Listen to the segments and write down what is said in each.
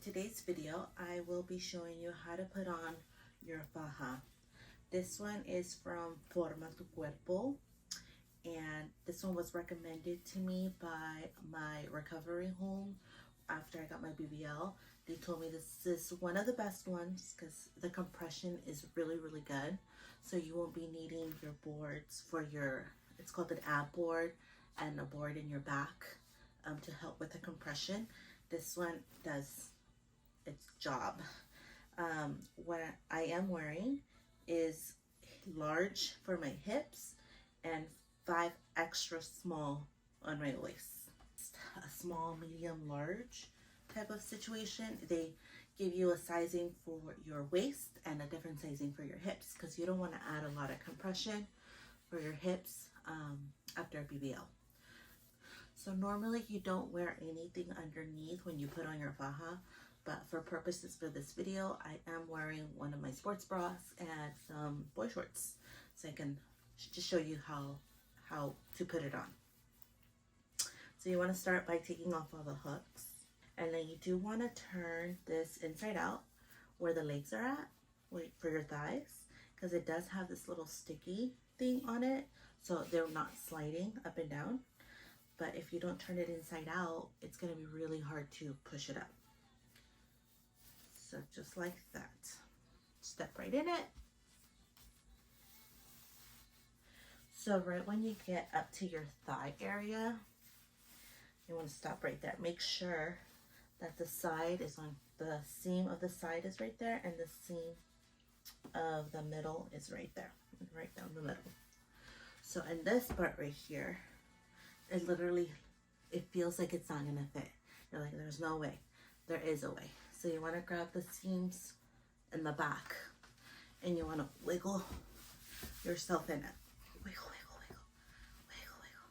today's video, I will be showing you how to put on your faja. This one is from Forma Tu Cuerpo, and this one was recommended to me by my recovery home after I got my BBL. They told me this is one of the best ones because the compression is really good. So you won't be needing your boards for your, it's called an ab board, and a board in your back to help with the compression. This one does its job. What I am wearing is large for my hips and 5 extra small on my waist. A small, medium, large type of situation. They give you a sizing for your waist and a different sizing for your hips because you don't want to add a lot of compression for your hips after a BBL. So normally you don't wear anything underneath when you put on your faja, but for purposes for this video, I am wearing one of my sports bras and some boy shorts, so I can just show you how to put it on. So you want to start by taking off all the hooks, and then you do want to turn this inside out where the legs are at for your thighs, because it does have this little sticky thing on it, so they're not sliding up and down. But if you don't turn it inside out, it's going to be really hard to push it up. So just like that. Step right in it. So right when you get up to your thigh area, you want to stop right there. Make sure that the side is on, the seam of the side is right there, and the seam of the middle is right there, right down the middle. So in this part right here, it literally, it feels like it's not gonna fit. You're like, there's no way. There is a way. So you want to grab the seams in the back, and you want to wiggle yourself in it. Wiggle, wiggle, wiggle, wiggle, wiggle.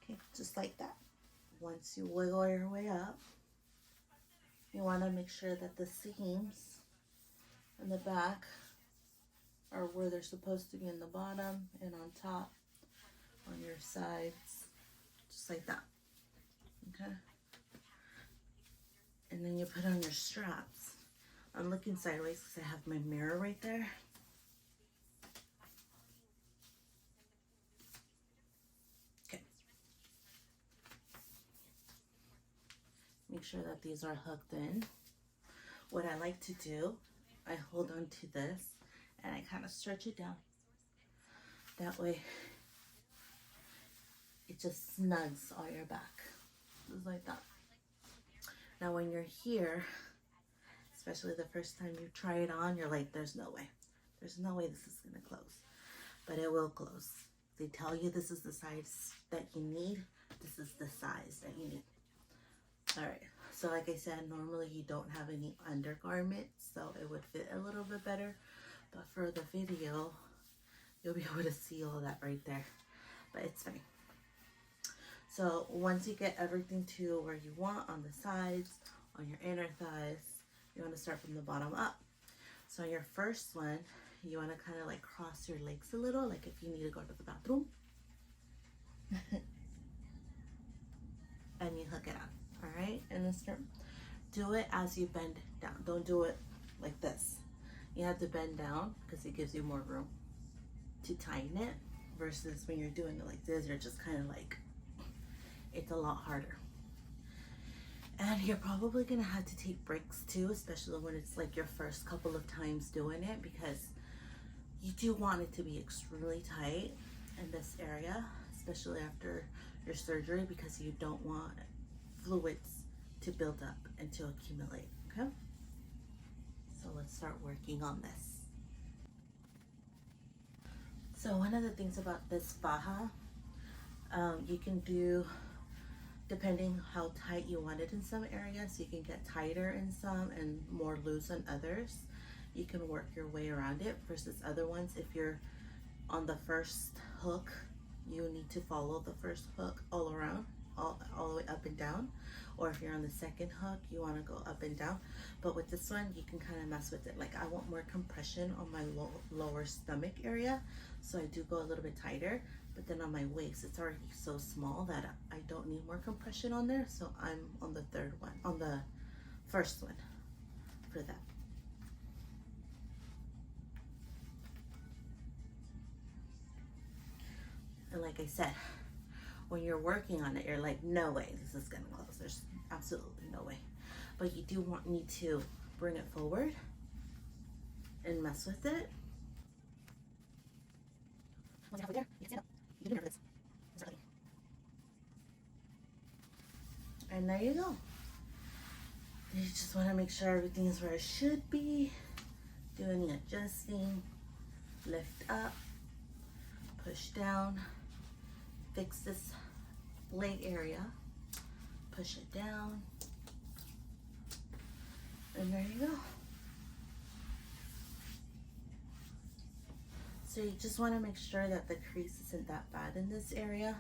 Okay, just like that. Once you wiggle your way up, you want to make sure that the seams in the back are where they're supposed to be, in the bottom and on top, on your sides, just like that. Okay, and then you put on your straps. I'm looking sideways because I have my mirror right there. Okay, make sure that these are hooked in. What I like to do, I hold on to this and I kind of stretch it down. That way it just snugs on your back, just like that. Now when you're here, especially the first time you try it on, you're like, there's no way. There's no way this is gonna close. But it will close. They tell you this is the size that you need. This is the size that you need. All right, so like I said, normally you don't have any undergarments, so it would fit a little bit better. But for the video, you'll be able to see all that right there. But it's fine. So once you get everything to where you want on the sides, on your inner thighs, you want to start from the bottom up. So on your first one, you want to kind of like cross your legs a little, like if you need to go to the bathroom. And you hook it up, all right? And then start, do it as you bend down. Don't do it like this. You have to bend down because it gives you more room to tighten it, versus when you're doing it like this, you're just kind of like, it's a lot harder. And you're probably gonna have to take breaks too, especially when it's like your first couple of times doing it, because you do want it to be extremely tight in this area, especially after your surgery, because you don't want fluids to build up and to accumulate, okay? So let's start working on this. So one of the things about this faja, you can do, depending how tight you want it in some areas, you can get tighter in some and more loose in others. You can work your way around it, versus other ones, if you're on the first hook, you need to follow the first hook all around, all the way up and down. Or if you're on the second hook, you want to go up and down. But with this one, you can kind of mess with it. Like I want more compression on my lower stomach area, so I do go a little bit tighter. But then on my waist, it's already so small that I don't need more compression on there. So I'm on the third one, on the first one for that. And like I said, when you're working on it, you're like, no way this is gonna close. There's absolutely no way. But you do need to bring it forward and mess with it. Once you're halfway there, you can stand up. You can do this. And there you go. You just want to make sure everything is where it should be. Do any adjusting. Lift up. Push down. Fix this blade area. Push it down. And there you go. So you just want to make sure that the crease isn't that bad in this area.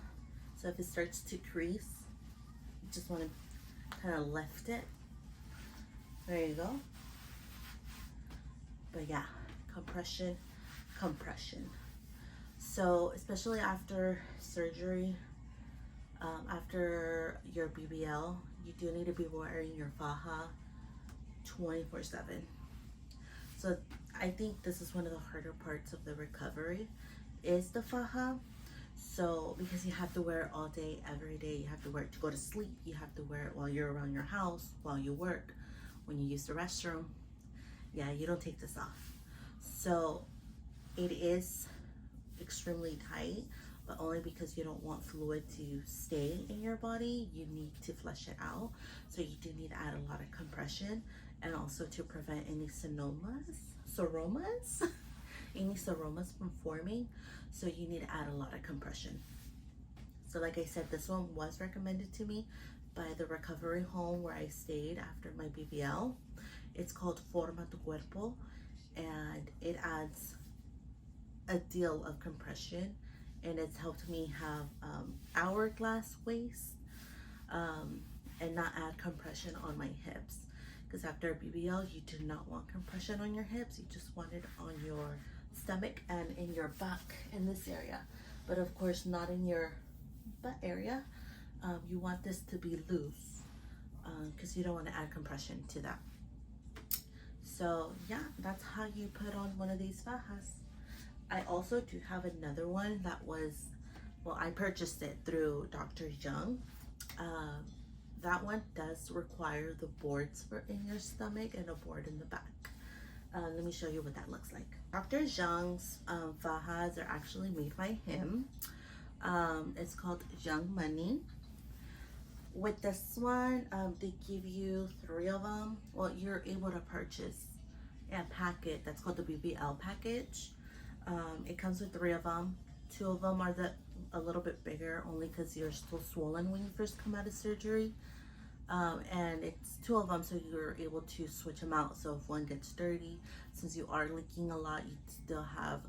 So if it starts to crease, you just want to kind of lift it. There you go. But yeah, compression. So especially after surgery, after your BBL, you do need to be wearing your faja 24/7. So I think this is one of the harder parts of the recovery is the faja. So because you have to wear it all day, every day, you have to wear it to go to sleep, you have to wear it while you're around your house, while you work, when you use the restroom. Yeah, you don't take this off. So it is extremely tight, but only because you don't want fluid to stay in your body. You need to flush it out. So you do need to add a lot of compression, and also to prevent any seromas any seromas from forming. So you need to add a lot of compression. So like I said, this one was recommended to me by the recovery home where I stayed after my BBL. It's called Forma Tu Cuerpo, and it adds a deal of compression, and it's helped me have hourglass waist, and not add compression on my hips. Because after a BBL, you do not want compression on your hips. You just want it on your stomach and in your back in this area. But of course, not in your butt area. You want this to be loose because you don't want to add compression to that. So yeah, that's how you put on one of these fajas. I also do have another one that was, well, I purchased it through Dr. Young. That one does require the boards for in your stomach and a board in the back. Let me show you what that looks like. Dr. Young's fajas are actually made by him. It's called Young Money. With this one, they give you 3 of them. Well, you're able to purchase a packet that's called the BBL package. It comes with 3 of them. 2 of them are a little bit bigger, only because you're still swollen when you first come out of surgery. And it's 2 of them, so you're able to switch them out. So if one gets dirty, since you are leaking a lot, you still have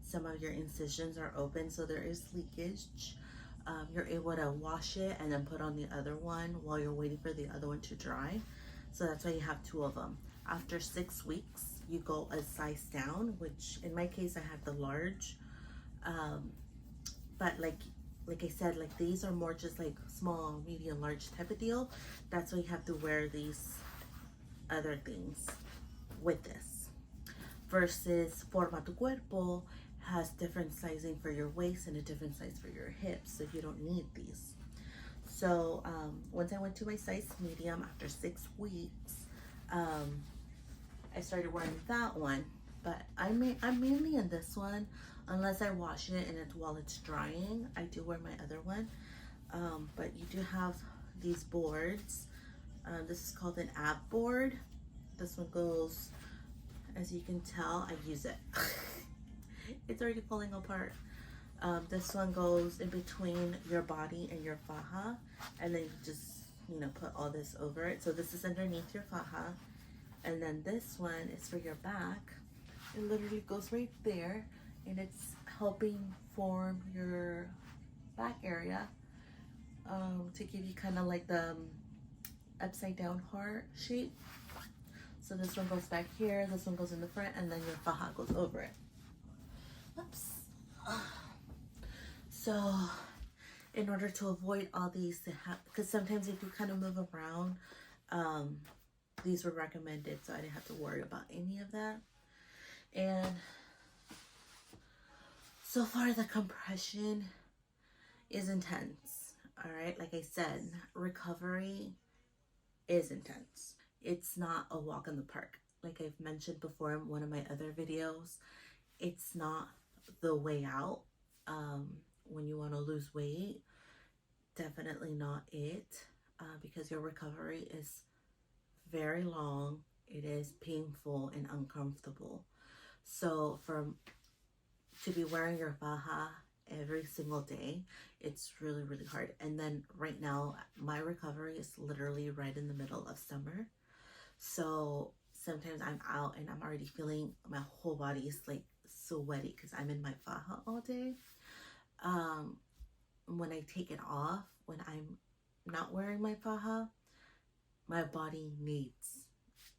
some of your incisions are open, so there is leakage. You're able to wash it and then put on the other one while you're waiting for the other one to dry. So that's why you have 2 of them. After 6 weeks, you go a size down, which in my case, I had the large. But like I said, like these are more just like small, medium, large type of deal. That's why you have to wear these other things with this. Versus Forma Tu Cuerpo has different sizing for your waist and a different size for your hips, so you don't need these. So once I went to my size medium after 6 weeks, I started wearing that one. But I'm mainly in this one, unless I wash it and while it's drying, I do wear my other one. But you do have these boards. This is called an ab board. This one goes, as you can tell, I use it. It's already falling apart. This one goes in between your body and your faja, and then you just, put all this over it. So this is underneath your faja, and then this one is for your back. It literally goes right there, and it's helping form your back area to give you kind of like the upside down heart shape. So this one goes back here, this one goes in the front, and then your faja goes over it. Oops. So in order to avoid all these, because sometimes if you kind of move around, These were recommended, so I didn't have to worry about any of that. And so far, the compression is intense. All right, like I said, recovery is intense. It's not a walk in the park. Like I've mentioned before in one of my other videos, it's not the way out. When you want to lose weight, definitely not it, because your recovery is very long. It is painful and uncomfortable. So to be wearing your faja every single day, it's really, really hard. And then right now, my recovery is literally right in the middle of summer. So sometimes I'm out and I'm already feeling my whole body is like sweaty because I'm in my faja all day. When I take it off, when I'm not wearing my faja, my body needs.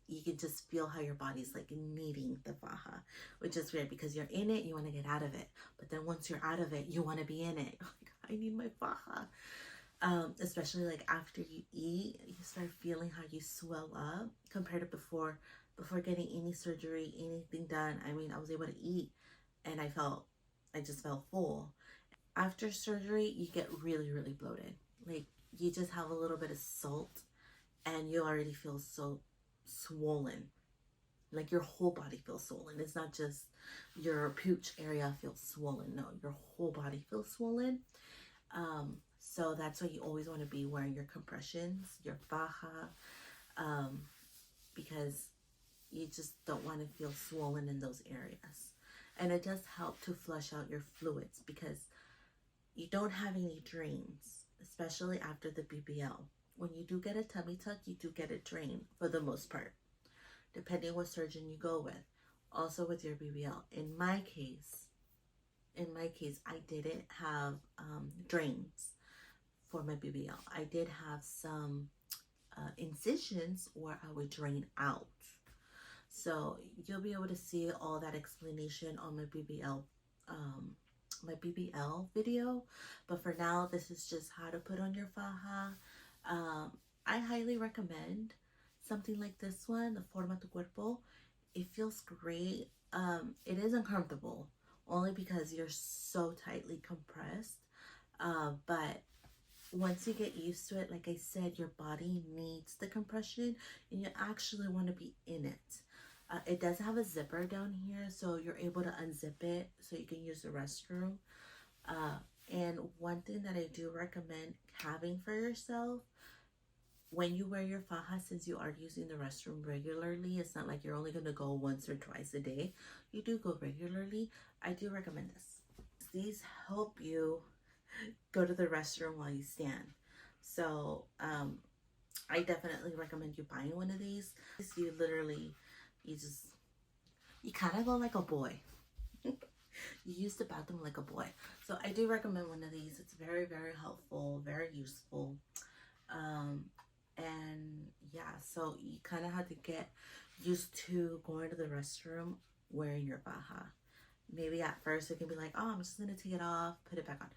You can just feel how your body's like needing the faja, which is weird because you're in it, you want to get out of it. But then once you're out of it, you want to be in it. Like, I need my faja. Especially like after you eat, you start feeling how you swell up compared to before getting any surgery, anything done. I mean, I was able to eat and I just felt full. After surgery, you get really, really bloated. Like you just have a little bit of salt and you already feel so swollen. Like your whole body feels swollen. It's not just your pooch area feels swollen. No, your whole body feels swollen. So that's why you always want to be wearing your compressions, your faja, because you just don't want to feel swollen in those areas. And it does help to flush out your fluids because you don't have any drains, especially after the BBL. When you do get a tummy tuck, you do get it drained for the most part, depending what surgeon you go with. Also with your BBL. In my case, I didn't have drains for my BBL. I did have some incisions where I would drain out. So you'll be able to see all that explanation on my BBL video. But for now, this is just how to put on your faja. I highly recommend something like this one, the Forma Tu Cuerpo. It feels great. It is uncomfortable only because you're so tightly compressed. But once you get used to it, like I said, your body needs the compression and you actually want to be in it. It does have a zipper down here, so you're able to unzip it so you can use the restroom. And one thing that I do recommend having for yourself when you wear your faja, since you are using the restroom regularly, it's not like you're only going to go once or twice a day. You do go regularly. I do recommend this. These help you go to the restroom while you stand. So I definitely recommend you buying one of these. You literally, you kind of go like a boy. You use the bathroom like a boy. So I do recommend one of these. It's very, very helpful, very useful. And yeah, so you kind of have to get used to going to the restroom wearing your faja. Maybe at first it can be like, oh, I'm just gonna take it off, put it back on.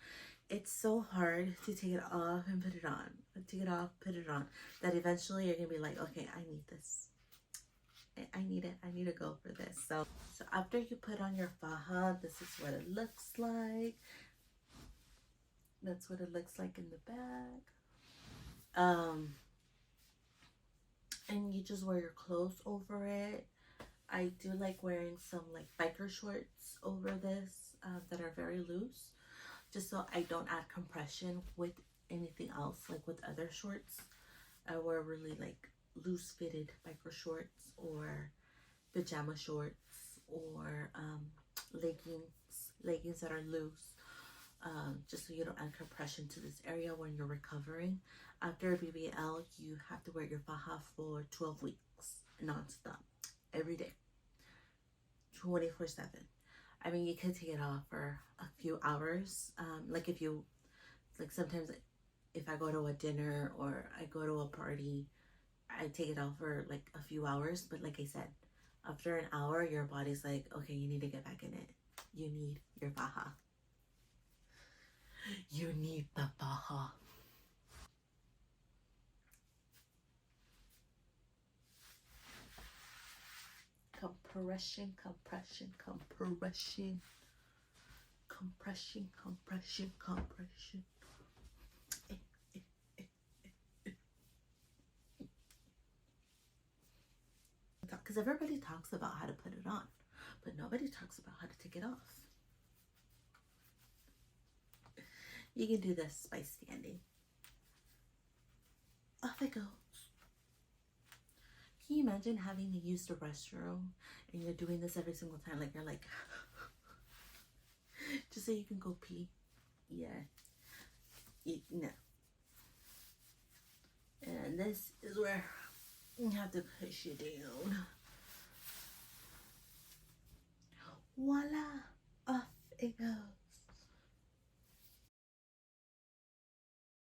It's so hard to take it off and put it on, take it off, put it on, that eventually you're gonna be like, okay, I need this. I need it. I need to go for this. So after you put on your faja, this is what it looks like. That's what it looks like in the back. And you just wear your clothes over it. I do like wearing some like biker shorts over this that are very loose, just so I don't add compression with anything else. Like with other shorts, I wear really like loose fitted biker shorts or pajama shorts or leggings that are loose, just so you don't add compression to this area when you're recovering. After a BBL, you have to wear your faja for 12 weeks non-stop, every day, 24/7. I mean, you could take it off for a few hours. Like sometimes if I go to a dinner or I go to a party, I take it off for like a few hours. But like I said, after an hour, your body's like, okay, you need to get back in it. You need your faja. You need the faja. compression, compression, compression, compression, compression, compression. Because everybody talks about how to put it on, but nobody talks about how to take it off. You can do this by standing. Off it goes. Can you imagine having to use the restroom and you're doing this every single time? Like, you're like, just so you can go pee. Yeah. No. And this is where you have to push it down. Voila. Off it goes.